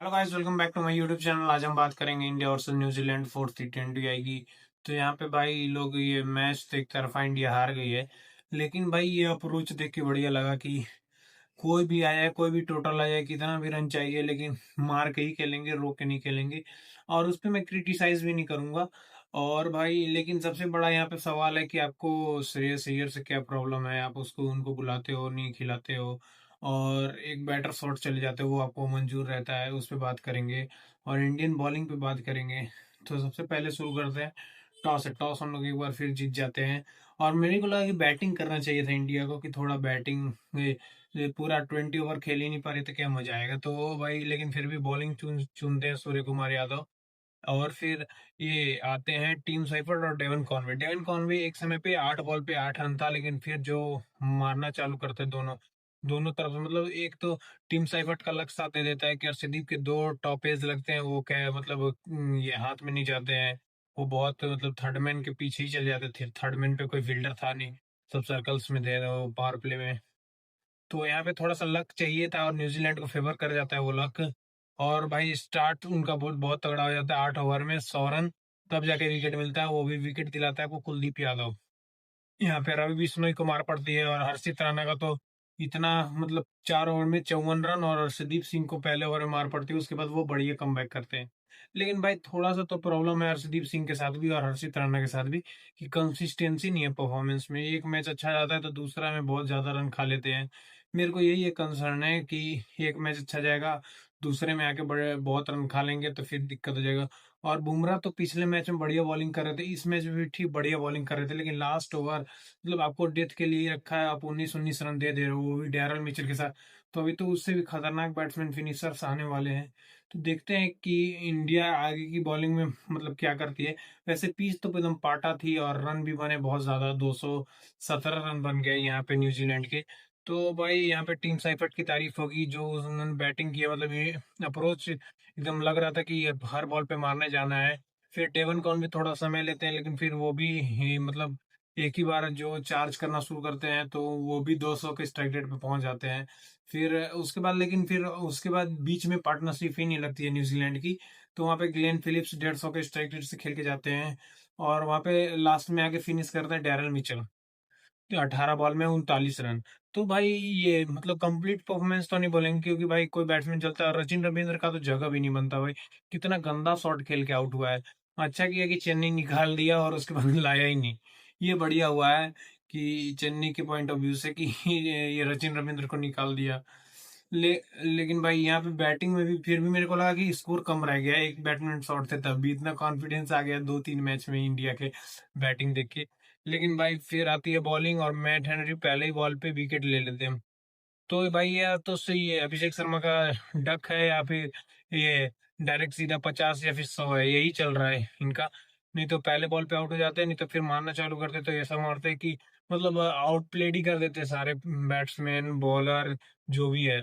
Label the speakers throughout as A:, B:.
A: Hello guys, welcome back to my YouTube channel. आज हम बात करेंगे इंडिया वर्सेस न्यूजीलैंड। फोर्थ टी20 आएगी। तो यहाँ पे भाई लोग ये मैच तो एक तरफा इंडिया हार गई है, लेकिन भाई ये अप्रोच देख के बढ़िया लगा कि कोई भी आया है, कोई भी टोटल आ जाए, कितना भी रन चाहिए, लेकिन मार के ही खेलेंगे, रोक के नहीं खेलेंगे। और उस पर मैं क्रिटिसाइज भी नहीं करूंगा। और भाई लेकिन सबसे बड़ा यहाँ पे सवाल है कि आपको श्रेयस अय्यर से क्या प्रॉब्लम है। आप उसको उनको बुलाते हो, नहीं खिलाते हो, और एक बैटर शॉट चले जाते हो, वो आपको मंजूर रहता है। उस पर बात करेंगे और इंडियन बॉलिंग पे बात करेंगे। तो सबसे पहले शुरू करते हैं टॉस से। टॉस हम लोग एक बार फिर जीत जाते हैं। और मेरे को लगा कि बैटिंग करना चाहिए था इंडिया को, कि थोड़ा बैटिंग, ये पूरा 20 ओवर खेल ही नहीं पा रहे तो क्या मजा आएगा। तो भाई लेकिन फिर भी बॉलिंग चुनते हैं सूर्य कुमार यादव। और फिर ये आते हैं टीम साइफर्ट और डेवन कॉनवे। डेवन कॉनवे एक समय पे 8 बॉल पे 8 रन था, लेकिन फिर जो मारना चालू करते हैं दोनों दोनों तरफ से, मतलब एक तो टीम साइफर्ट का लक्ष्य साथ दे देता है कि अर्शदीप के दो टॉपेज लगते हैं, वो क्या है मतलब ये हाथ में नहीं जाते हैं। वो बहुत मतलब थर्ड मैन के पीछे ही चले जाते थे। थर्ड मैन पे कोई फील्डर था नहीं, सब सर्कल्स में थे वो पावर प्ले में। तो यहाँ पे थोड़ा सा लक चाहिए था और न्यूजीलैंड को फेवर कर जाता है वो लक। और भाई स्टार्ट उनका बहुत बहुत तगड़ा हो जाता है, 8 ओवर में 100 रन। तब जाके विकेट मिलता है, वो भी विकेट दिलाता है आपको कुलदीप यादव। यहाँ पे रवि बिश्नोई को मार पड़ती है, और हर्षित राणा का तो इतना मतलब 4 ओवर में 54 रन, और हर्षदीप सिंह को पहले ओवर में मार पड़ती है। उसके बाद वो बढ़िया कमबैक करते हैं। लेकिन भाई थोड़ा सा तो प्रॉब्लम है हर्षदीप सिंह के साथ भी और हर्षित राणा के साथ भी, कि कंसिस्टेंसी नहीं है परफॉर्मेंस में। एक मैच अच्छा जाता है तो दूसरा में बहुत ज्यादा रन खा लेते हैं। मेरे को यही एक कंसर्न है कि एक मैच अच्छा जाएगा, दूसरे में आके बड़े बहुत रन खा लेंगे तो फिर दिक्कत हो जाएगा। और बुमराह तो पिछले मैच में बढ़िया बॉलिंग कर रहे थे, इस मैच में भी ठीक बढ़िया बॉलिंग कर रहे थे, लेकिन लास्ट ओवर मतलब आपको डेथ के लिए रखा है, आप 19-19 रन दे रहे हो, वो भी डैरल मिचेल के साथ। तो अभी तो उससे भी खतरनाक बैट्समैन फिनिशर्स आने वाले हैं। तो देखते हैं कि इंडिया आगे की बॉलिंग में मतलब क्या करती है। वैसे पिच तो एकदम पाटा थी और रन भी बने बहुत ज्यादा, 217 रन बन गए यहाँ पे न्यूजीलैंड के। तो भाई यहाँ पे टीम साइफर्ट की तारीफ होगी, जो उन्होंने बैटिंग की है, मतलब ये अप्रोच एकदम लग रहा था कि ये हर बॉल पे मारने जाना है। फिर डेवन कॉन भी थोड़ा समय लेते हैं, लेकिन फिर वो भी मतलब एक ही बार जो चार्ज करना शुरू करते हैं, तो वो भी 200 के स्ट्राइक रेट पे पहुंच जाते हैं। फिर उसके बाद लेकिन फिर उसके बाद बीच में पार्टनरशिप ही नहीं लगती है न्यूजीलैंड की। तो वहाँ पे ग्लेन फिलिप्स 150 के स्ट्राइक रेट से खेल के जाते हैं, और वहाँ पे लास्ट में आके फिनिश करते हैं डैरल मिचेल, 18 बॉल में 39 रन। तो भाई ये मतलब कंप्लीट परफॉर्मेंस तो नहीं बोलेंगे, क्योंकि भाई कोई बैट्समैन चलता है, रचिन रविंद्र का तो जगह भी नहीं बनता भाई। कितना गंदा शॉट खेल के आउट हुआ है। अच्छा किया कि चेन्नई निकाल दिया और उसके बाद लाया ही नहीं। ये बढ़िया हुआ है कि चेन्नई के पॉइंट ऑफ व्यू से कि ये रचिन रविंद्र को निकाल दिया। लेकिन भाई यहाँ पे बैटिंग में भी फिर भी मेरे को लगा कि स्कोर कम रह गया, एक बैट्समैन शॉट थे तब भी इतना कॉन्फिडेंस आ गया 2-3 मैच में इंडिया के बैटिंग देख के। लेकिन भाई फिर आती है बॉलिंग, और मैट हेनरी पहले ही बॉल पे विकेट ले लेते हैं। तो भाई ये तो सही है, अभिषेक शर्मा का डक है, या फिर ये डायरेक्ट सीधा 50 या फिर 100 है, यही चल रहा है इनका। नहीं तो पहले बॉल पे आउट हो जाते हैं, नहीं तो फिर मारना चालू करते, तो ऐसा मारते हैं कि मतलब आउट प्लेड ही कर देते हैं सारे बैट्समैन बॉलर जो भी है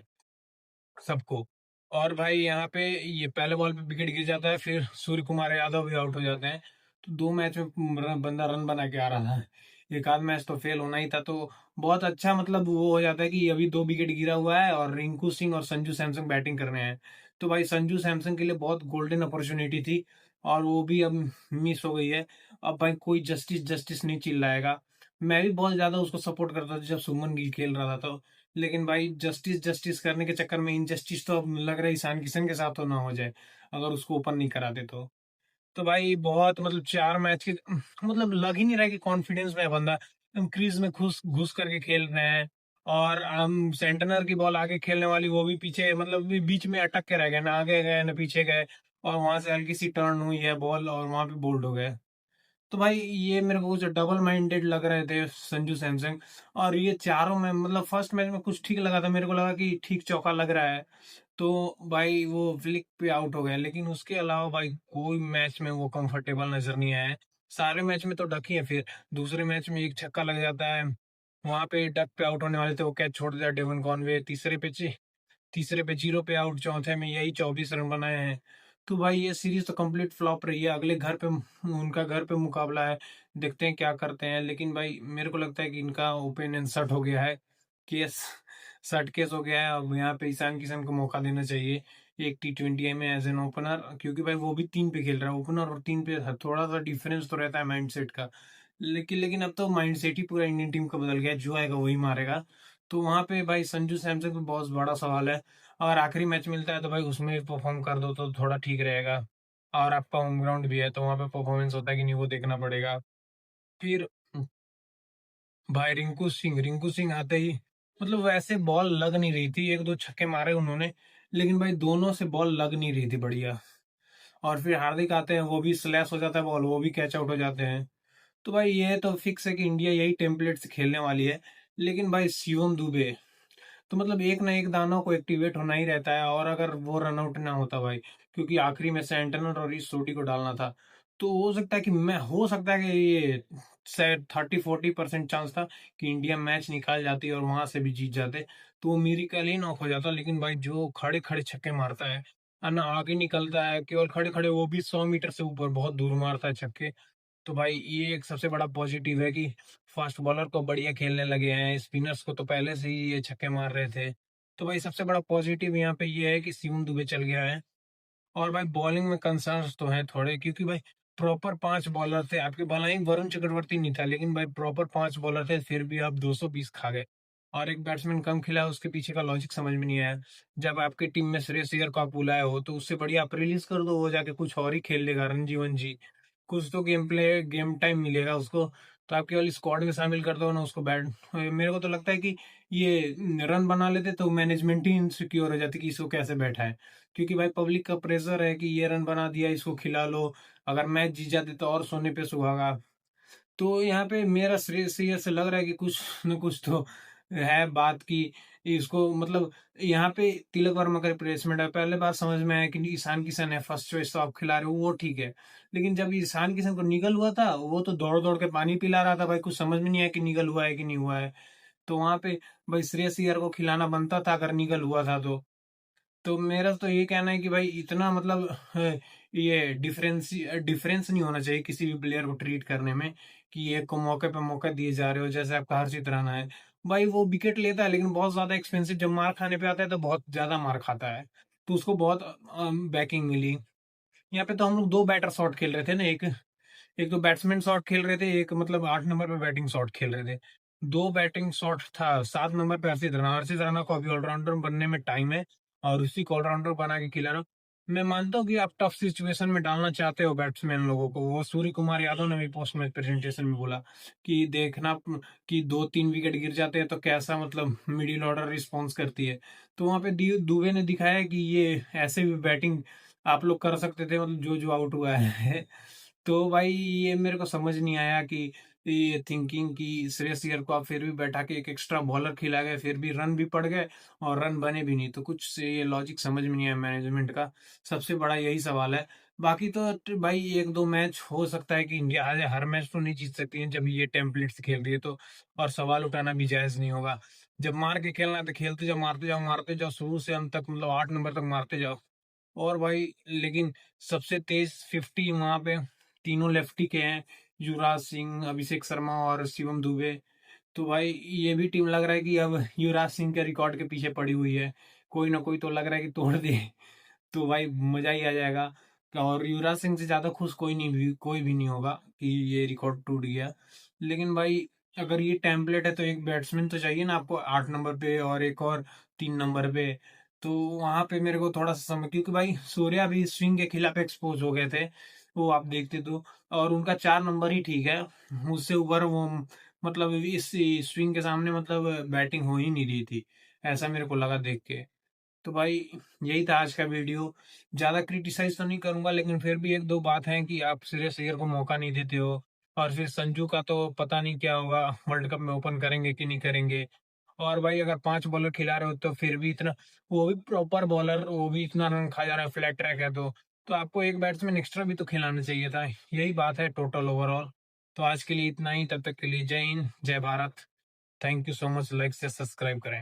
A: सबको। और भाई यहाँ पे ये पहले बॉल पे विकेट गिर जाता है, फिर सूर्य कुमार यादव भी आउट हो जाते हैं। तो 2 मैच में बंदा रन बना के आ रहा है, एक आध मैच तो फेल होना ही था। तो बहुत अच्छा मतलब वो हो जाता है कि अभी 2 विकेट गिरा हुआ है और रिंकू सिंह और संजू सैमसन बैटिंग कर रहे हैं। तो भाई संजू सैमसन के लिए बहुत गोल्डन अपॉर्चुनिटी थी, और वो भी अब मिस हो गई है। अब भाई कोई जस्टिस जस्टिस नहीं चिल्लाएगा। मैं भी बहुत ज्यादा उसको सपोर्ट करता था जब सुमन गिल खेल रहा था, तो लेकिन भाई जस्टिस जस्टिस करने के चक्कर में इनजस्टिस तो अब लग रहा है ईशान किशन के साथ तो ना हो जाए, अगर उसको ओपन नहीं कराते तो भाई बहुत मतलब 4 मैच के मतलब लग ही नहीं रहा है कि कॉन्फिडेंस में है बंदा। हम क्रीज में घुस घुस करके खेल रहे हैं, और हम सेंटनर की बॉल आगे खेलने वाली, वो भी पीछे मतलब भी बीच में अटक के रह गए, ना आगे गए ना पीछे गए। और वहां से हल्की सी टर्न हुई है बॉल और वहां पे बोल्ड हो गए। तो भाई ये मेरे को कुछ डबल माइंडेड लग रहे थे संजू सैमसंग। और ये चारों में मतलब फर्स्ट मैच में कुछ ठीक लगा था, मेरे को लगा कि ठीक चौका लग रहा है। तो भाई वो फ्लिक पे आउट हो गया, लेकिन उसके अलावा भाई कोई मैच में वो कंफर्टेबल नजर नहीं आया है। सारे मैच में तो डक ही है, फिर दूसरे मैच में एक छक्का लग जाता है, वहां पे डक पे आउट होने वाले थे, वो कैच छोड़ दिया डेवन कॉनवे। तीसरे पे जीरो पे आउट, चौथे में यही 24 रन बनाए हैं। तो भाई ये सीरीज तो कंप्लीट फ्लॉप रही है। अगले घर पे उनका घर पे मुकाबला है, देखते हैं क्या करते हैं। लेकिन भाई मेरे को लगता है कि इनका ओपिनियन सट हो गया है, केस सट केस हो गया है। अब यहाँ पे ईशान किशन को मौका देना चाहिए, एक T20I में एज एन ओपनर, क्योंकि भाई वो भी 3 पे खेल रहा है। ओपनर और 3 पे थोड़ा सा डिफरेंस तो रहता है माइंडसेट का। लेकिन अब तो माइंडसेट ही पूरा इंडियन टीम का बदल गया है, जो आएगा वही मारेगा। तो वहां पे भाई संजू सैमसन पे बहुत बड़ा सवाल है। अगर आखिरी मैच मिलता है तो भाई उसमें भी परफॉर्म कर दो तो थोड़ा ठीक रहेगा। और आपका होम ग्राउंड भी है तो वहां पे परफॉर्मेंस होता है कि नहीं वो देखना पड़ेगा। फिर भाई रिंकू सिंह आते ही मतलब वैसे बॉल लग नहीं रही थी, एक दो छक्के मारे उन्होंने, लेकिन भाई दोनों से बॉल लग नहीं रही थी बढ़िया। और फिर हार्दिक आते हैं, वो भी स्लैश हो जाता है बॉल, वो भी कैच आउट हो जाते हैं। तो भाई ये तो फिक्स है कि इंडिया यही टेम्पलेट से खेलने वाली है। लेकिन भाई शिवम दुबे तो मतलब एक ना एक दानव को एक्टिवेट होना ही रहता है, और अगर वो रन आउट ना होता भाई, क्योंकि आखिरी में सेंटनर और इस सोटी को डालना था, तो हो सकता है कि ये शायद 30-40% चांस था कि इंडिया मैच निकाल जाती और वहां से भी जीत जाते। तो वो मिरेकल ही नॉक हो जाता। लेकिन भाई जो खड़े खड़े छक्के मारता है और ना आगे निकलता है, केवल खड़े खड़े, वो भी 100 मीटर से ऊपर बहुत दूर मारता है छक्के। तो भाई ये एक सबसे बड़ा पॉजिटिव है कि फास्ट बॉलर को बढ़िया खेलने लगे हैं, स्पिनर्स को तो पहले से ही ये छक्के मार रहे थे। तो भाई सबसे बड़ा पॉजिटिव यहाँ पे ये है कि शिवम दुबे चल गया है। और भाई बॉलिंग में कंसर्न्स तो हैं थोड़े, क्योंकि भाई प्रॉपर 5 बॉलर थे आपके। भला ही वरुण चक्रवर्ती नहीं था, लेकिन भाई प्रॉपर 5 बॉलर थे, फिर भी आप 220 खा गए। और एक बैट्समैन कम खेला, उसके पीछे का लॉजिक समझ में नहीं आया। जब आपकी टीम में श्रेयस अय्यर को आप बुलाए हो तो उससे बढ़िया आप रिलीज कर दो, वो जाके कुछ और ही खेल लेगा, रणजी वनजी, कुछ तो गेम टाइम मिलेगा उसको। तो आप केवल स्क्वाड में शामिल कर दो ना उसको। बैट मेरे को तो लगता है कि ये रन बना लेते तो मैनेजमेंट ही इनसिक्योर हो जाती कि इसको कैसे बैठा है। क्योंकि भाई पब्लिक का प्रेशर है कि ये रन बना दिया, इसको खिला लो, अगर मैच जीत जाते तो और सोने पे सुहागा। तो यहाँ पे मेरा श्रेयस से लग रहा है कि कुछ न कुछ तो है बात की इसको मतलब यहाँ पे तिलक वर्मा का रिप्लेसमेंट है। पहले बात समझ में आया कि ईशान किशन है फर्स्ट चॉइस, तो आप खिला रहे हो वो ठीक है। लेकिन जब ईशान किशन को निगल हुआ था, वो तो दौड़ दौड़ के पानी पिला रहा था भाई, कुछ समझ में नहीं आया कि निगल हुआ है कि नहीं हुआ है। तो वहां पे भाई श्रेयस अय्यर को खिलाना बनता था अगर निगल हुआ था तो मेरा तो ये कहना है कि भाई इतना मतलब ये डिफरेंस नहीं होना चाहिए किसी भी प्लेयर को ट्रीट करने में, कि एक को मौके पे मौका दिए जा रहे हो। जैसे आपका हर्षित राणा है भाई, वो विकेट लेता है लेकिन बहुत ज्यादा एक्सपेंसिव, जब मार खाने पे आता है तो बहुत ज्यादा मार खाता है। तो उसको बहुत बैकिंग मिली। यहाँ पे तो हम लोग 2 बैटर शॉट खेल रहे थे ना, एक एक तो बैट्समैन शॉट खेल रहे थे, एक मतलब 8 नंबर पे बैटिंग शॉट खेल रहे थे। 2 बैटिंग शॉट था, 7 नंबर पे हर्षित राणा को अभी ऑलराउंडर बनने में टाइम है, और उसी को ऑलराउंडर बना के खिला रहा हूँ। मैं मानता हूँ कि आप टफ सिचुएशन में डालना चाहते हो बैट्समैन लोगों को। वो सूर्य कुमार यादव ने भी पोस्ट मैच प्रेजेंटेशन में बोला कि देखना कि 2-3 विकेट गिर जाते हैं तो कैसा मतलब मिडिल ऑर्डर रिस्पॉन्स करती है। तो वहां पे दुबे ने दिखाया कि ये ऐसे भी बैटिंग आप लोग कर सकते थे, मतलब जो जो आउट हुआ है। तो भाई ये मेरे को समझ नहीं आया कि ये थिंकिंग कि श्रेयस अय्यर को आप फिर भी बैठा के एक एक्स्ट्रा बॉलर खिला गए, फिर भी रन भी पड़ गए और रन बने भी नहीं। तो कुछ से ये लॉजिक समझ में नहीं आया मैनेजमेंट का। सबसे बड़ा यही सवाल है। बाकी तो भाई एक दो मैच हो सकता है कि इंडिया आज हर मैच तो नहीं जीत सकती है जब ये टेम्पलेट से खेल रही है तो। और सवाल उठाना भी जायज नहीं होगा। जब मार के खेलना है तो खेलते जाओ, मारते जाओ शुरू से अंत तक, मतलब 8 नंबर तक मारते जाओ। और भाई लेकिन सबसे तेज 50 वहां पे तीनों लेफ्टी के हैं, युवराज सिंह, अभिषेक शर्मा और शिवम दुबे। तो भाई ये भी टीम लग रहा है कि अब युवराज सिंह के रिकॉर्ड के पीछे पड़ी हुई है। कोई ना कोई तो लग रहा है कि तोड़ दे। तो भाई मजा ही आ जाएगा। और युवराज सिंह से ज्यादा खुश कोई भी नहीं होगा कि ये रिकॉर्ड टूट गया। लेकिन भाई अगर ये टेम्पलेट है तो एक बैट्समैन तो चाहिए ना आपको 8 नंबर पे, और एक और 3 नंबर पे। तो वहां पे मेरे को थोड़ा सा समय, क्योंकि भाई सूर्या भी स्विंग के खिलाफ एक्सपोज हो गए थे, वो आप देखते तो। और उनका 4 नंबर ही ठीक है, उससे ऊपर वो मतलब इस स्विंग के सामने मतलब बैटिंग हो ही नहीं रही थी, ऐसा मेरे को लगा देख के। तो भाई यही था आज का वीडियो। ज्यादा क्रिटिसाइज तो नहीं करूंगा, लेकिन फिर भी एक दो बात है कि आप श्रेयस अय्यर को मौका नहीं देते हो। और फिर संजू का तो पता नहीं क्या होगा, वर्ल्ड कप में ओपन करेंगे कि नहीं करेंगे। और भाई अगर 5 बॉलर खिला रहे हो तो फिर भी इतना, वो भी प्रॉपर बॉलर, वो भी इतना रन खा जा रहा है, फ्लैट ट्रैक है तो आपको एक बैट्समैन एक्स्ट्रा भी तो खिलाना चाहिए था। यही बात है टोटल ओवरऑल। तो आज के लिए इतना ही, तब तक के लिए जय हिंद जय Bharat. Thank you so much. Like से सब्सक्राइब करें।